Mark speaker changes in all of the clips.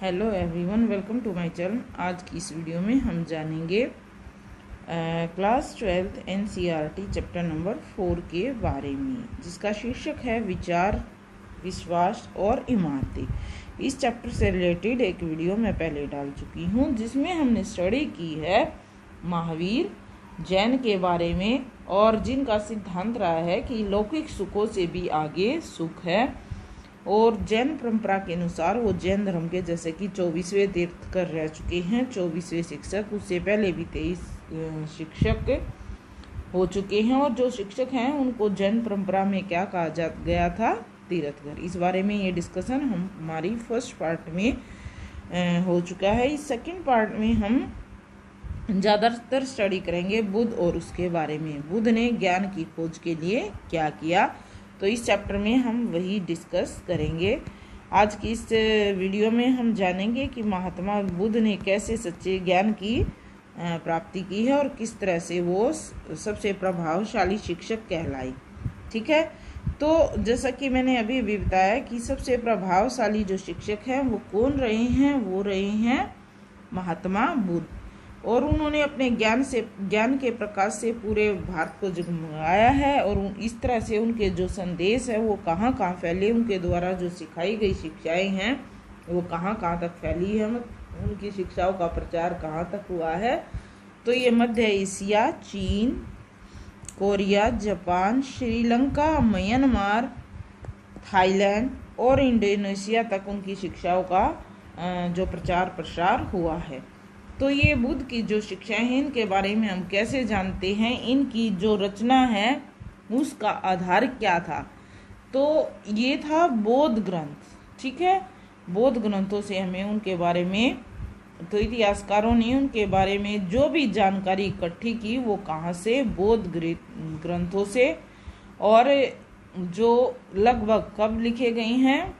Speaker 1: Hello everyone, welcome to my channel. आज की इस वीडियो में हम जानेंगे class 12th NCERT chapter number 4 के बारे में, जिसका शीर्षक है विचार, विश्वास और इमारतें। इस चैप्टर से रिलेटेड एक वीडियो मैं पहले डाल चुकी हूँ, जिसमें हमने स्टडी की है महावीर जैन के बारे में, और जिनका सिद्धांत रहा है कि लौकिक सुखों से भी आगे सुख है। और जैन परंपरा के अनुसार वो जैन धर्म के जैसे कि 24वें तीर्थंकर रह चुके हैं, 24वें शिक्षक। उससे पहले भी 23 शिक्षक हो चुके हैं, और जो शिक्षक हैं उनको जैन परंपरा में क्या कहा गया था? तीर्थंकर। इस बारे में ये डिस्कशन हमारी फर्स्ट पार्ट में हो चुका है। इस सेकंड पार्ट में हम ज़्यादातर स्टडी करेंगे बुद्ध और उसके बारे में। बुद्ध ने ज्ञान की खोज के लिए क्या किया, तो इस चैप्टर में हम वही डिस्कस करेंगे। आज की इस वीडियो में हम जानेंगे कि महात्मा बुद्ध ने कैसे सच्चे ज्ञान की प्राप्ति की है और किस तरह से वो सबसे प्रभावशाली शिक्षक कहलाई। ठीक है, तो जैसा कि मैंने अभी बताया कि सबसे प्रभावशाली जो शिक्षक हैं वो कौन रहे हैं? वो रहे हैं महात्मा बुद्ध। और उन्होंने अपने ज्ञान के प्रकाश से पूरे भारत को जगमगाया है, और इस तरह से उनके जो संदेश है वो कहाँ कहाँ फैले, उनके द्वारा जो सिखाई गई शिक्षाएं हैं वो कहाँ कहाँ तक फैली है, उनकी शिक्षाओं का प्रचार कहाँ तक हुआ है। तो ये मध्य एशिया, चीन, Korea, Japan, Sri Lanka, Myanmar, Thailand और इंडोनेशिया तक उनकी शिक्षाओं का जो प्रचार प्रसार हुआ है। तो ये बुद्ध की जो शिक्षाएं हैं इनके बारे में हम कैसे जानते हैं, इनकी जो रचना है उसका आधार क्या था? तो ये था बौद्ध ग्रंथ। ठीक है, बौद्ध ग्रंथों से हमें उनके बारे में, तो इतिहासकारों ने उनके बारे में जो भी जानकारी इकट्ठी की वो कहाँ से? बौद्ध ग्रंथों से, और जो लगभग कब लिखे गए हैं?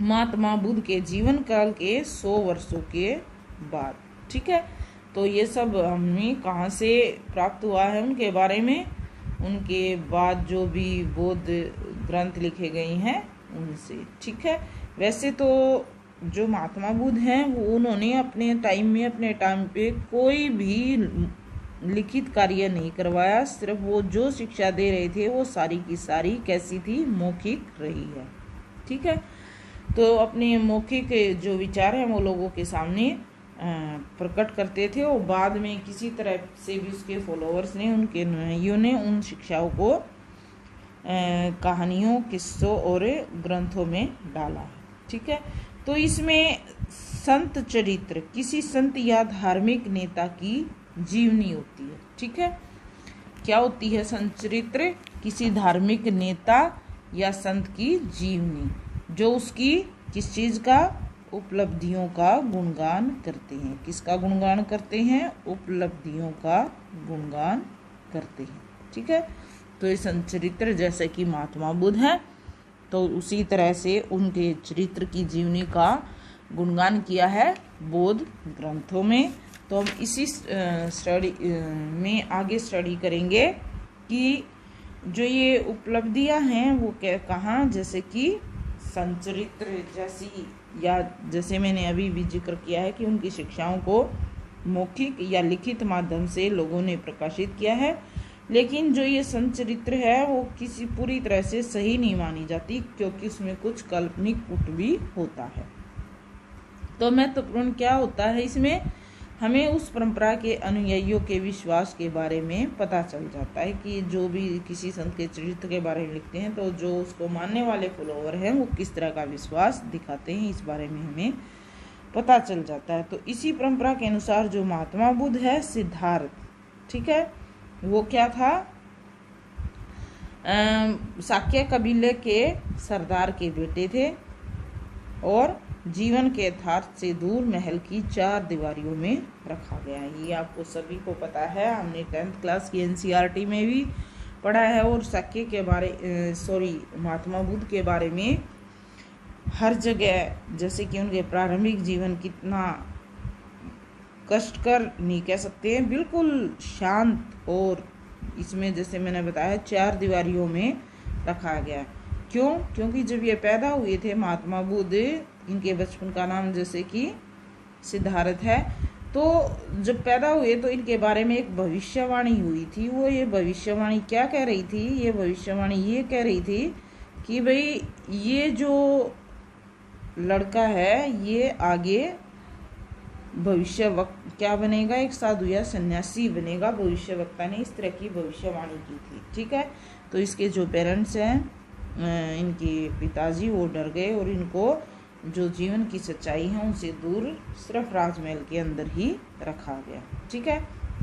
Speaker 1: महात्मा बुद्ध के जीवन काल के 100 वर्षों के बाद। ठीक है, तो ये सब हमें कहाँ से प्राप्त हुआ है उनके बारे में, उनके बाद जो भी बौद्ध ग्रंथ लिखे गए हैं उनसे। ठीक है, वैसे तो जो महात्मा बुद्ध हैं वो उन्होंने अपने टाइम पे कोई भी लिखित कार्य नहीं करवाया। सिर्फ वो जो शिक्षा दे रहे थे वो सारी की सारी कैसी थी? मौखिक रही है। ठीक है, तो अपने मौखिक जो विचार हैं वो लोगों के सामने प्रकट करते थे, और बाद में किसी तरह से भी उसके फॉलोअर्स ने, उनके अनुयायियों ने उन शिक्षाओं को कहानियों, किस्सों और ग्रंथों में डाला। ठीक है, तो इसमें संत चरित्र, किसी संत या धार्मिक नेता की जीवनी होती है। ठीक है, क्या होती है? संत चरित्र किसी धार्मिक नेता या संत की जीवनी, जो उसकी किस चीज़ का? उपलब्धियों का गुणगान करते हैं। किसका गुणगान करते हैं? उपलब्धियों का गुणगान करते हैं। ठीक है, तो ये संत चरित्र जैसे कि महात्मा बुद्ध हैं, तो उसी तरह से उनके चरित्र की जीवनी का गुणगान किया है बौद्ध ग्रंथों में। तो हम इसी स्टडी में आगे स्टडी करेंगे कि जो ये उपलब्धियां हैं वो कहाँ, जैसे कि संत चरित्र जैसी, या जैसे मैंने अभी भी जिक्र किया है कि उनकी शिक्षाओं को मौखिक या लिखित माध्यम से लोगों ने प्रकाशित किया है, लेकिन जो ये संत चरित्र है वो किसी पूरी तरह से सही नहीं मानी जाती, क्योंकि उसमें कुछ काल्पनिक पुट भी होता है। तो महत्वपूर्ण क्या होता है इसमें? हमें उस परंपरा के अनुयायियों के विश्वास के बारे में पता चल जाता है कि जो भी किसी संत के चरित्र के बारे में लिखते हैं, तो जो उसको मानने वाले फॉलोअर हैं वो किस तरह का विश्वास दिखाते हैं, इस बारे में हमें पता चल जाता है। तो इसी परंपरा के अनुसार जो महात्मा बुद्ध है, सिद्धार्थ, ठीक है, वो क्या था? शाक्य कबीले के सरदार के बेटे थे, और जीवन के यथार्थ से दूर महल की 4 दीवारियों में रखा गया है। ये आपको सभी को पता है, हमने 10th क्लास की एनसीईआरटी में भी पढ़ा है। और शाक्य के महात्मा बुद्ध के बारे में हर जगह, जैसे कि उनके प्रारंभिक जीवन कितना कष्टकर नहीं कह सकते हैं, बिल्कुल शांत, और इसमें जैसे मैंने बताया 4 दीवारियों में रखा गया। क्यों? क्योंकि जब ये पैदा हुए थे महात्मा बुद्ध, इनके बचपन का नाम जैसे कि सिद्धार्थ है। तो जब पैदा हुए तो इनके बारे में एक भविष्यवाणी हुई थी। वो ये भविष्यवाणी क्या कह रही थी? ये भविष्यवाणी ये कह रही थी कि भाई ये जो लड़का है ये आगे भविष्यवक्ता क्या बनेगा, एक साधु या सन्यासी बनेगा। भविष्यवक्ता ने इस तरह की भविष्यवाणी की थी। ठीक है, तो इसके जो पेरेंट्स हैं, इनके पिताजी, वो डर गए और इनको जो जीवन की सच्चाई है उनसे दूर सिर्फ राजमहल के अंदर ही रखा गया। ठीक है,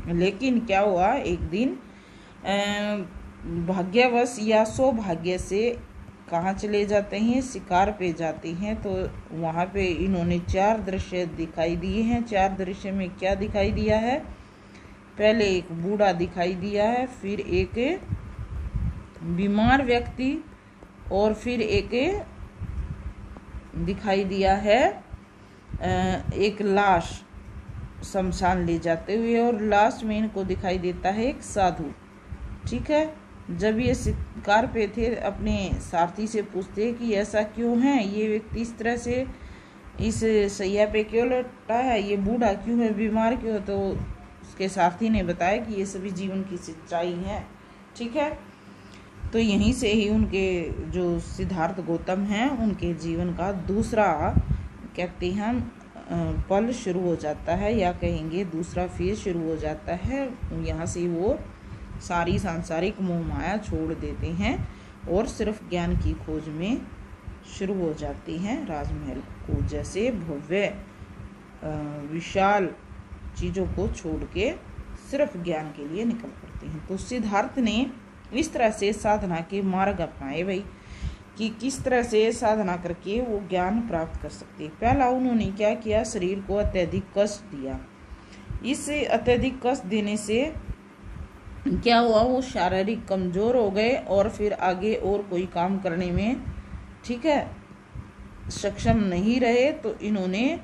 Speaker 1: लेकिन क्या हुआ, एक दिन भाग्यवश या सौभाग्य से कहाँ चले जाते हैं, शिकार पे जाते हैं। तो वहाँ पे इन्होंने 4 दृश्य दिखाई दिए हैं। 4 दृश्य में क्या दिखाई दिया है? पहले एक बूढ़ा दिखाई दिया है, फिर एक बीमार व्यक्ति, और फिर एक दिखाई दिया है एक लाश शमशान ले जाते हुए, और लास्ट में इनको दिखाई देता है एक साधु। ठीक है, जब ये शिकार पे थे अपने सारथी से पूछते कि ऐसा क्यों है, ये व्यक्ति इस तरह से इस सैया पे क्यों लौटा है, ये बूढ़ा क्यों है, बीमार क्यों है, तो उसके सारथी ने बताया कि ये सभी जीवन की सच्चाई है। ठीक है, तो यहीं से ही उनके जो सिद्धार्थ गौतम हैं उनके जीवन का दूसरा कहते हैं पल शुरू हो जाता है, या कहेंगे दूसरा फेज शुरू हो जाता है। यहाँ से वो सारी सांसारिक मोह माया छोड़ देते हैं और सिर्फ ज्ञान की खोज में शुरू हो जाती हैं। राजमहल को जैसे भव्य विशाल चीज़ों को छोड़ के सिर्फ ज्ञान के लिए निकल पड़ते हैं। तो सिद्धार्थ ने इस तरह से साधना के मार्ग अपनाए भाई, कि किस तरह से साधना करके वो ज्ञान प्राप्त कर सकते हैं। पहला उन्होंने क्या किया, शरीर को अत्यधिक कष्ट दिया। इस अत्यधिक कष्ट देने से क्या हुआ, वो शारीरिक कमजोर हो गए और फिर आगे और कोई काम करने में, ठीक है, सक्षम नहीं रहे। तो इन्होंने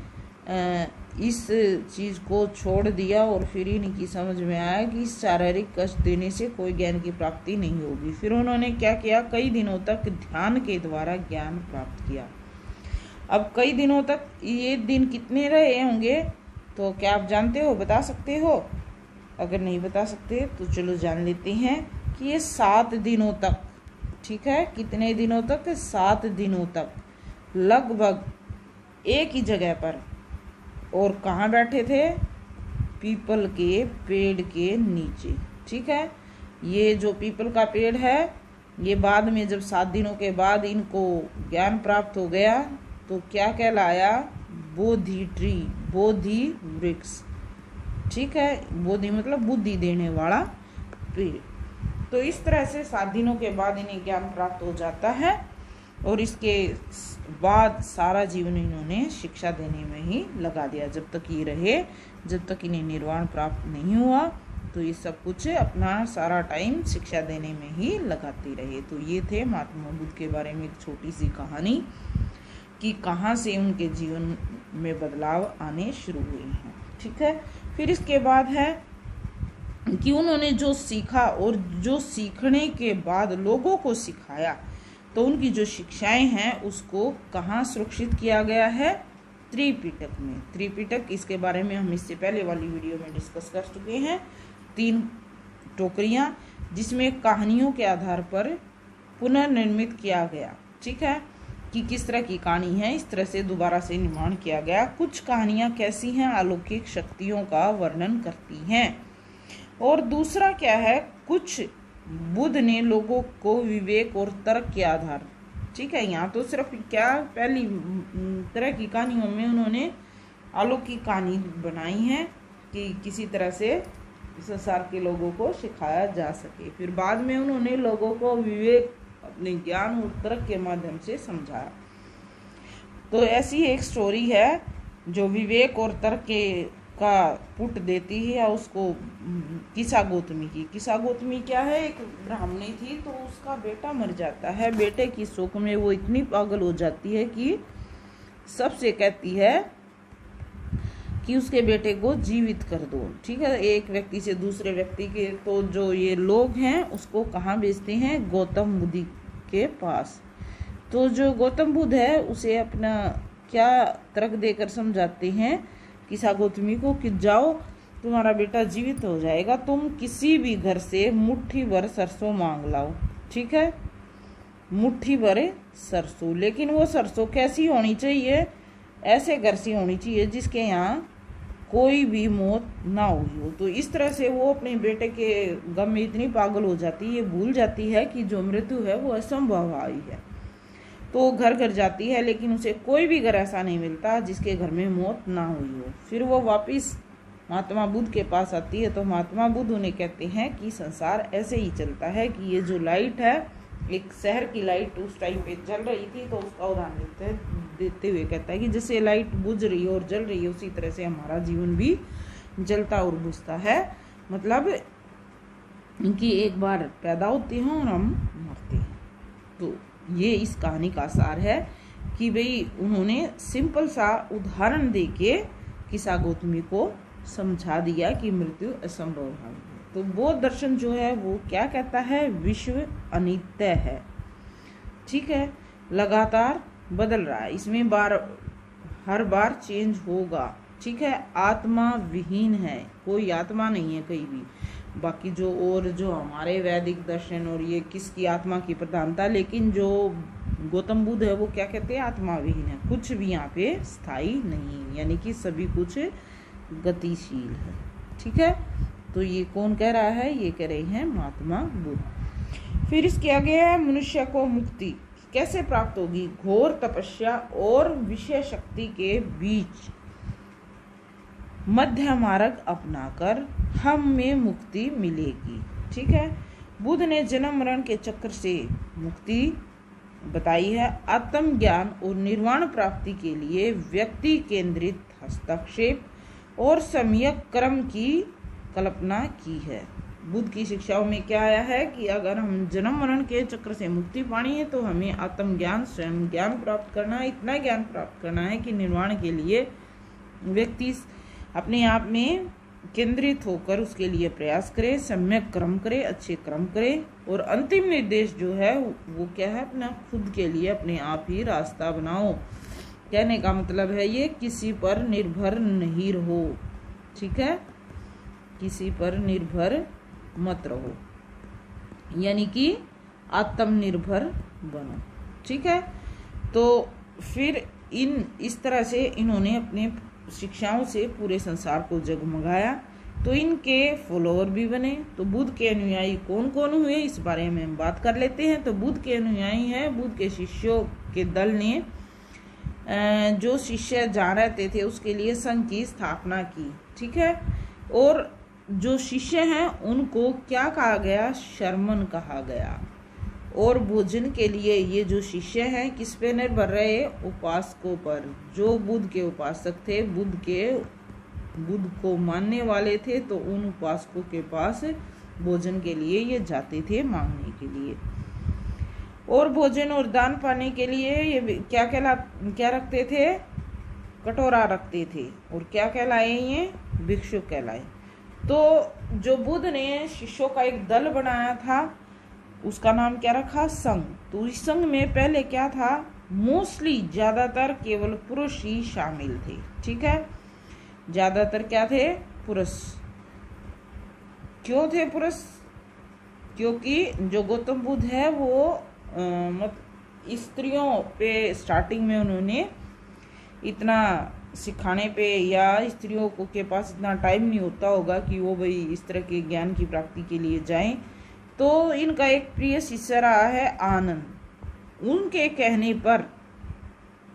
Speaker 1: इस चीज़ को छोड़ दिया और फिर इनकी समझ में आया कि शारीरिक कष्ट देने से कोई ज्ञान की प्राप्ति नहीं होगी। फिर उन्होंने क्या किया, कई दिनों तक ध्यान के द्वारा ज्ञान प्राप्त किया। अब कई दिनों तक ये दिन कितने रहे होंगे, तो क्या आप जानते हो, बता सकते हो? अगर नहीं बता सकते तो चलो जान लेते हैं कि ये 7 दिनों तक, ठीक है, कितने दिनों तक, 7 दिनों तक लगभग एक ही जगह पर, और कहाँ बैठे थे, पीपल के पेड़ के नीचे। ठीक है, ये जो पीपल का पेड़ है, ये बाद में जब 7 दिनों के बाद इनको ज्ञान प्राप्त हो गया तो क्या कहलाया, बोधि ट्री, बोधि वृक्ष। ठीक है, बोधि मतलब बुद्धि देने वाला पेड़। तो इस तरह से 7 दिनों के बाद इन्हें ज्ञान प्राप्त हो जाता है, और इसके बाद सारा जीवन इन्होंने शिक्षा देने में ही लगा दिया। जब तक ये रहे, जब तक इन्हें निर्वाण प्राप्त नहीं हुआ, तो ये सब कुछ अपना सारा टाइम शिक्षा देने में ही लगाते रहे। तो ये थे महात्मा बुद्ध के बारे में एक छोटी सी कहानी, कि कहाँ से उनके जीवन में बदलाव आने शुरू हुए हैं। ठीक है, फिर इसके बाद है कि उन्होंने जो सीखा और जो सीखने के बाद लोगों को सिखाया, तो उनकी जो शिक्षाएं हैं उसको कहाँ सुरक्षित किया गया है, त्रिपिटक में। त्रिपिटक, इसके बारे में हम इससे पहले वाली वीडियो में डिस्कस कर चुके हैं। 3 टोकरियां जिसमें कहानियों के आधार पर पुनर्निर्मित किया गया। ठीक है, कि किस तरह की कहानी है, इस तरह से दोबारा से निर्माण किया गया। कुछ कहानियां कैसी हैं, अलौकिक शक्तियों का वर्णन करती हैं। और दूसरा क्या है, कुछ बुद्ध ने लोगों को विवेक और तर्क के आधार, ठीक है, यहाँ तो सिर्फ क्या, पहली तरह की कहानियों में उन्होंने अलौकिक कहानी बनाई है कि किसी तरह से संसार के लोगों को सिखाया जा सके। फिर बाद में उन्होंने लोगों को विवेक, अपने ज्ञान और तर्क के माध्यम से समझाया। तो ऐसी एक स्टोरी है जो विवेक और तर्क के का पुट देती है, या उसको किसा गौतमी की। किसा गौतमी क्या है, एक ब्राह्मणी थी, तो उसका बेटा मर जाता है। बेटे की शोक में वो इतनी पागल हो जाती है कि सबसे कहती है कि उसके बेटे को जीवित कर दो। ठीक है, एक व्यक्ति से दूसरे व्यक्ति के, तो जो ये लोग हैं उसको कहाँ भेजते हैं, गौतम बुद्ध के पास। तो जो गौतम बुद्ध है उसे अपना क्या तर्क देकर समझाते हैं किसा गौतमी को कि जाओ तुम्हारा बेटा जीवित हो जाएगा, तुम किसी भी घर से मुट्ठी भर सरसों मांग लाओ। ठीक है, मुट्ठी भर सरसों, लेकिन वो सरसों कैसी होनी चाहिए? ऐसे घर से होनी चाहिए जिसके यहाँ कोई भी मौत ना हुई हो। तो इस तरह से वो अपने बेटे के गम में इतनी पागल हो जाती है, ये भूल जाती है कि जो मृत्यु है वो असंभव आई है। तो घर घर जाती है, लेकिन उसे कोई भी घर ऐसा नहीं मिलता जिसके घर में मौत ना हुई हो। फिर वो वापस महात्मा बुद्ध के पास आती है, तो महात्मा बुद्ध उन्हें कहते हैं कि संसार ऐसे ही चलता है कि ये जो लाइट है, एक शहर की लाइट उस टाइम पे जल रही थी, तो उसका उदाहरण देते हुए कहता है कि जैसे लाइट बुझ रही है और जल रही है, उसी तरह से हमारा जीवन भी जलता और बुझता है। मतलब कि एक बार पैदा होते हैं और हम मरते हैं। तो ये इस कहानी का सार है कि भाई उन्होंने सिंपल सा उदाहरण देके किसा गौतमी को समझा दिया कि मृत्यु असंभव है। तो बौद्ध दर्शन जो है वो क्या कहता है? विश्व अनित्य है। ठीक है, लगातार बदल रहा है, इसमें हर बार चेंज होगा। ठीक है, आत्मा विहीन है, कोई आत्मा नहीं है कहीं भी। बाकी जो हमारे वैदिक दर्शन और ये किसकी आत्मा की प्रधानता, लेकिन जो गौतम बुद्ध है वो क्या कहते हैं? आत्मा विहीन है, कुछ भी यहाँ पे स्थायी नहीं, यानी कि सभी कुछ गतिशील है। ठीक है, तो ये कौन कह रहा है? ये कह रहे हैं महात्मा बुद्ध। फिर इसके आगे है मनुष्य को मुक्ति कैसे प्राप्त होगी? घोर तपस्या और विषय शक्ति के बीच मध्य मार्ग अपनाकर हम में मुक्ति मिलेगी। ठीक है, बुद्ध ने जन्म मरण के चक्र से मुक्ति बताई है। आत्म ज्ञान और निर्वाण प्राप्ति के लिए व्यक्ति केंद्रित हस्तक्षेप और सम्यक कर्म की कल्पना की है। बुद्ध की शिक्षाओं में क्या आया है कि अगर हम जन्म मरण के चक्र से मुक्ति पानी है तो हमें आत्मज्ञान, स्वयं ज्ञान प्राप्त करना है। इतना ज्ञान प्राप्त करना है कि निर्वाण के लिए व्यक्ति अपने आप में केंद्रित होकर उसके लिए प्रयास करे, सम्यक कर्म करे, अच्छे कर्म करे। और अंतिम निर्देश जो है वो क्या है? अपना खुद के लिए अपने आप ही रास्ता बनाओ। कहने का मतलब है ये किसी पर निर्भर नहीं रहो। ठीक है, किसी पर निर्भर मत रहो, यानी कि आत्मनिर्भर बनो। ठीक है, तो फिर इस तरह से इन्होंने अपने शिक्षाओं से पूरे संसार को जगमगाया। तो इनके फॉलोअर भी बने। तो बुद्ध के अनुयायी कौन कौन हुए इस बारे में हम बात कर लेते हैं। तो बुद्ध के अनुयायी हैं, बुद्ध के शिष्यों के दल ने जो शिष्य जहाँ रहते थे उसके लिए संघ की स्थापना की। ठीक है, और जो शिष्य हैं उनको क्या कहा गया? शर्मन कहा गया। और भोजन के लिए ये जो शिष्य हैं किस पे निर्भर रहे? उपासकों पर। जो बुद्ध के उपासक थे, बुद्ध को मानने वाले थे, तो उन उपासकों के पास भोजन के लिए ये जाते थे मांगने के लिए। और भोजन और दान पाने के लिए ये क्या रखते थे? कटोरा रखते थे। और क्या कहलाए? ये भिक्षु कहलाए। तो जो बुद्ध ने शिष्यों का एक दल बनाया था उसका नाम क्या रखा? संघ। तो इस संघ में पहले क्या था? मोस्टली ज्यादातर केवल पुरुष ही शामिल थे। ठीक है, ज्यादातर क्या थे? पुरुष। क्यों थे पुरुष? क्योंकि जो गौतम बुद्ध है वो स्त्रियों पे स्टार्टिंग में उन्होंने इतना सिखाने पे, या स्त्रियों को के पास इतना टाइम नहीं होता होगा कि वो भाई इस तरह के ज्ञान की प्राप्ति के लिए जाएं। तो इनका एक प्रिय शिष्य रहा है आनंद। उनके कहने पर,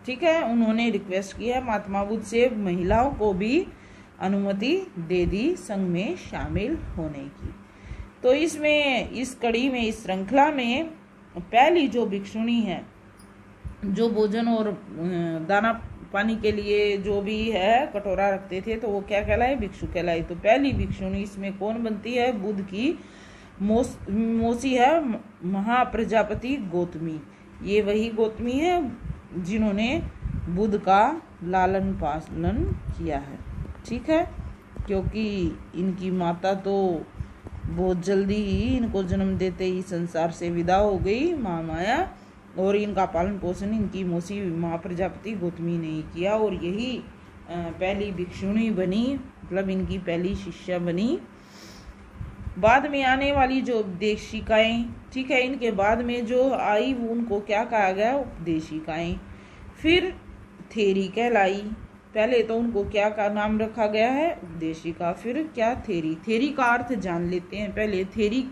Speaker 1: ठीक है, उन्होंने रिक्वेस्ट की है महात्मा बुद्ध से महिलाओं को भी अनुमति दे दी संघ में शामिल होने की। तो इसमें इस कड़ी में, इस श्रृंखला में पहली जो भिक्षुणी है, जो भोजन और दाना पानी के लिए जो भी है कटोरा रखते थे, तो वो क्या कहलाए? भिक्षु कहलाए। तो पहली भिक्षुणी इसमें कौन बनती है? बुद्ध की मौसी है, महाप्रजापति गौतमी। ये वही गौतमी है जिन्होंने बुद्ध का लालन पालन किया है। ठीक है, क्योंकि इनकी माता तो बहुत जल्दी ही इनको जन्म देते ही संसार से विदा हो गई, महामाया। और इनका पालन पोषण इनकी मौसी माँ प्रजापति गौतमी ने किया और यही पहली भिक्षुणी बनी, मतलब इनकी पहली शिष्या बनी। बाद में आने वाली जो उपदेशिकाएं, ठीक है, इनके बाद में जो आई उनको क्या कहा गया, उपदेशिकाएं। फिर थेरी कहलाई। पहले तो उनको क्या का नाम रखा गया है, उपदेशिका, फिर क्या, थेरी। थेरी का अर्थ जान लेते हैं पहले। थेरी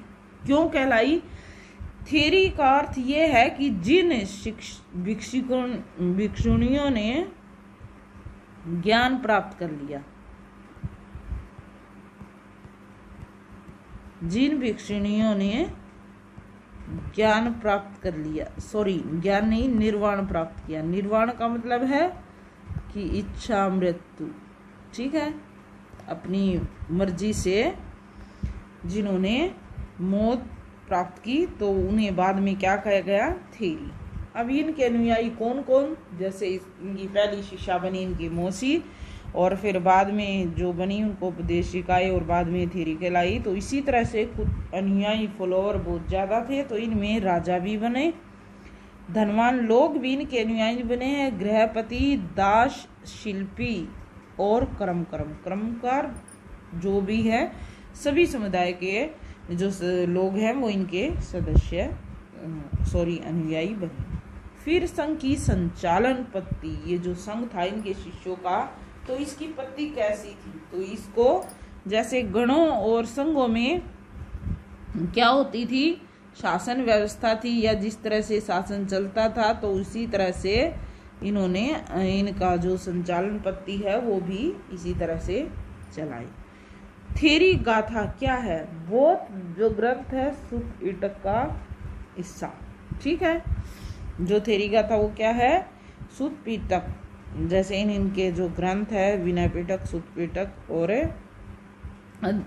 Speaker 1: क्यों कहलाई? थेरी का अर्थ ये है कि जिन भिक्षुणियों ने ज्ञान प्राप्त कर लिया, जिन भिक्षुणियों ने ज्ञान प्राप्त कर लिया, सॉरी ज्ञान नहीं, निर्वाण प्राप्त किया। निर्वाण का मतलब है कि इच्छा मृत्यु, ठीक है, अपनी मर्जी से जिन्होंने मौत प्राप्त की तो उन्हें बाद में क्या कहा गया, थेरी। अब इनके अनुयायी कौन कौन, जैसे इनकी पहली शिष्या बनी इनकी मौसी, और फिर बाद में जो बनी उनको उपदेशिकाएं और बाद में थेरी कहलाई। तो इसी तरह से कुछ अनुयायी फॉलोअर बहुत ज़्यादा थे, तो इनमें राजा भी बने, धनवान लोग भी इनके अनुयायी बने हैं, गृहपति, दास, शिल्पी और कर्मकार जो भी है, सभी समुदाय के जो लोग हैं वो इनके सदस्य अनुयायी बने। फिर संघ की संचालन पत्ति, ये जो संघ था इनके शिष्यों का, तो इसकी पत्ति कैसी थी, तो इसको जैसे गणों और संघों में क्या होती थी, शासन व्यवस्था थी, या जिस तरह से शासन चलता था तो उसी तरह से इन्होंने इनका जो संचालन पत्ति है वो भी इसी तरह से चलाई। थेरी गाथा क्या है, बहुत जो ग्रंथ है सुख पिटक का हिस्सा, ठीक है। जो थेरी गाथा वो क्या है, सुख पिटक, जैसे इनके जो ग्रंथ है विनय पिटक, सुख पिटक और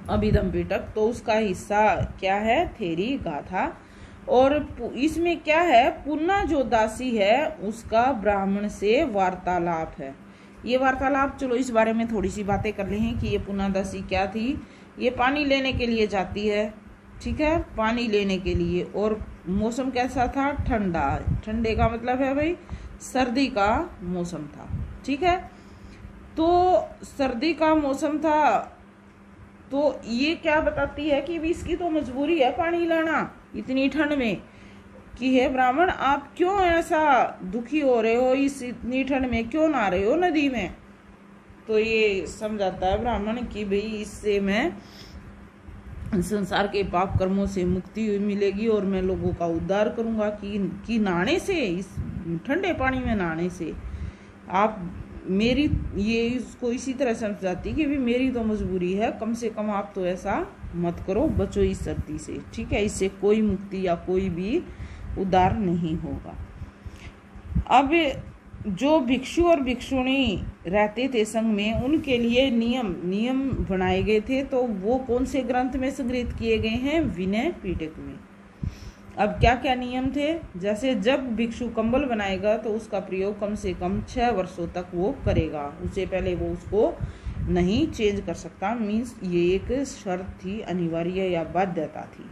Speaker 1: अभिधम पिटक, तो उसका हिस्सा क्या है, थेरी गाथा। और इसमें क्या है, पुन्ना जो दासी है उसका ब्राह्मण से वार्तालाप है। ये वार्तालाप, चलो इस बारे में थोड़ी सी बातें कर लें कि ये पुन्ना दासी क्या थी। ये पानी लेने के लिए जाती है, ठीक है, पानी लेने के लिए, और मौसम कैसा था, ठंडा। ठंडे का मतलब है भाई सर्दी का मौसम था, ठीक है। तो सर्दी का मौसम था, तो ये क्या बताती है कि इसकी तो मजबूरी है पानी लाना इतनी ठंड में, कि हे ब्राह्मण आप क्यों ऐसा दुखी हो रहे हो, इस इतनी ठंड में क्यों नहा रहे हो नदी में। तो ये समझाता है ब्राह्मण कि भाई इससे मैं संसार के पाप कर्मों से मुक्ति मिलेगी और मैं लोगों का उद्धार करूंगा कि नहाने से, इस ठंडे पानी में नहाने से आप मेरी, ये इसको इसी तरह समझाती कि भी मेरी तो मजबूरी है, कम से कम आप तो ऐसा मत करो, बचो इस सर्दी से, ठीक है, इससे कोई मुक्ति या कोई भी उद्धार नहीं होगा। अब जो भिक्षु और भिक्षुणी रहते थे संघ में, उनके लिए नियम बनाए गए थे, तो वो कौन से ग्रंथ में संग्रहित किए गए हैं, विनय पिटक में। अब क्या क्या नियम थे, जैसे जब भिक्षु कंबल बनाएगा तो उसका प्रयोग कम से कम 6 वर्षों तक वो करेगा, उससे पहले वो उसको नहीं चेंज कर सकता। मीन्स ये एक शर्त थी, अनिवार्य या बाध्यता थी।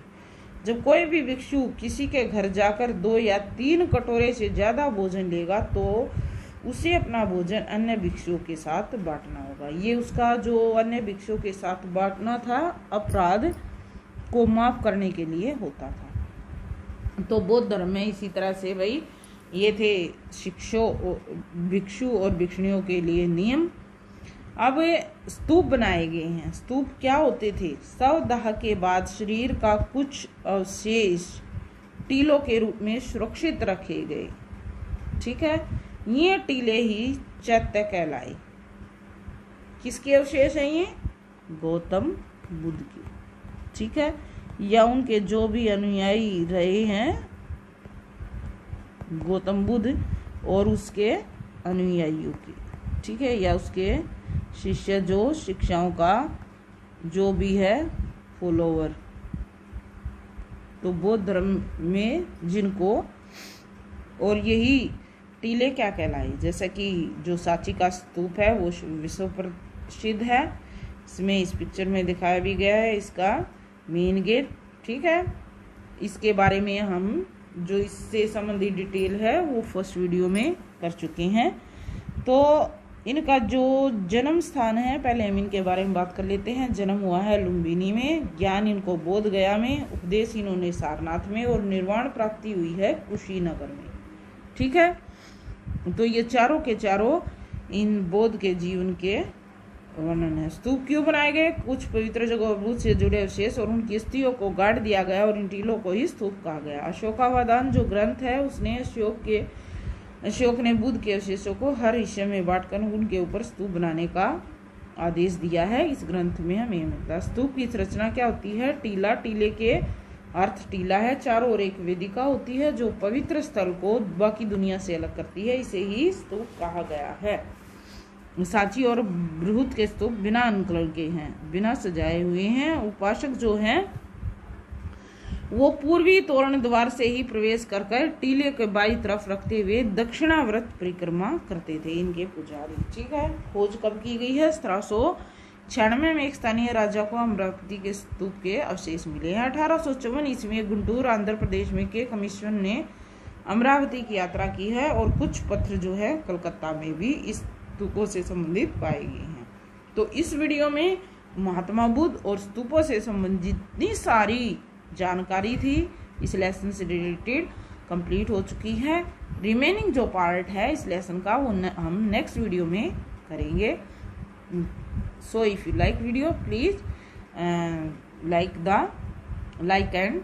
Speaker 1: जब कोई भी भिक्षु किसी के घर जाकर 2 या 3 कटोरे से ज्यादा भोजन लेगा तो उसे अपना भोजन अन्य भिक्षुओं के साथ बांटना होगा। ये उसका जो अन्य भिक्षुओं के साथ बांटना था, अपराध को माफ करने के लिए होता था। तो बौद्ध धर्म में इसी तरह से भाई ये थे भिक्षु और भिक्षुणियों के लिए नियम। अब स्तूप बनाए गए हैं। स्तूप क्या होते थे, शवदाह के बाद शरीर का कुछ अवशेष टीलों के रूप में सुरक्षित रखे गए, ठीक है। ये टीले ही चैत्य कहलाए। किसके अवशेष हैं ये, गौतम बुद्ध के, ठीक है, या उनके जो भी अनुयायी रहे हैं गौतम बुद्ध और उसके अनुयायियों के, ठीक है, या उसके शिष्य जो शिक्षाओं का जो भी है फॉलोवर। तो बौद्ध धर्म में जिनको, और यही टीले क्या कहलाए, जैसा कि जो सांची का स्तूप है वो विश्व प्रसिद्ध है। इसमें इस पिक्चर में दिखाया भी गया है इसका मेन गेट, ठीक है। इसके बारे में हम जो इससे संबंधित डिटेल है वो फर्स्ट वीडियो में कर चुके हैं। तो इनका जो जन्म स्थान है, पहले हम इनके बारे में बात कर लेते हैं। जन्म हुआ है लुम्बिनी में, ज्ञान इनको बोध गया में, उपदेश इन्होंने सारनाथ में और निर्वाण प्राप्ति हुई है कुशीनगर में। ठीक है, तो ये चारों के चारों इन बोध के जीवन के वर्णन है। स्तूप क्यों बनाए गए? कुछ पवित्र जगह बुद्ध से जुड़े अवशेष और उनकी अस्थियों को गाड़ दिया गया और इन टीलों को ही स्तूप कहा गया। अशोकावदान जो ग्रंथ है उसने अशोक ने बुद्ध के अवशेषों को हर हिस्से में बांटकर उनके ऊपर स्तूप बनाने का आदेश दिया है। इस ग्रंथ में हमें मिलता है। स्तूप की संरचना क्या होती है? टीला, टीले के अर्थ टीला है, चारों ओर एक वेदिका होती है जो पवित्र स्थल को बाकी दुनिया से अलग करती है, इसे ही स्तूप कहा गया है। सांची और बृहद के स्तूप बिना अनुकरण के हैं, बिना सजाए हुए हैं। उपासक जो हैं वो पूर्वी तोरण द्वार से ही प्रवेश कर टीले के बाई तरफ रखते हुए दक्षिणावर्त परिक्रमा करते थे इनके पुजारी। ठीक है, खोज कब की गई है? 1796 में एक स्थानीय राजा को अमरावती के स्तूप के अवशेष मिले हैं। 1854 ईस्वी में गुंटूर आंध्र प्रदेश में के कमीशन ने अमरावती की यात्रा की है और कुछ पत्र जो है कलकत्ता में भी इस स्तूपों से संबंधित पाए गए हैं। तो इस वीडियो में महात्मा बुद्ध और स्तूपों से संबंधित जितनी सारी जानकारी थी इस लेसन से रिलेटेड कंप्लीट हो चुकी है। रिमेनिंग जो पार्ट है इस लेसन का वो हम नेक्स्ट वीडियो में करेंगे। So if you like video please like and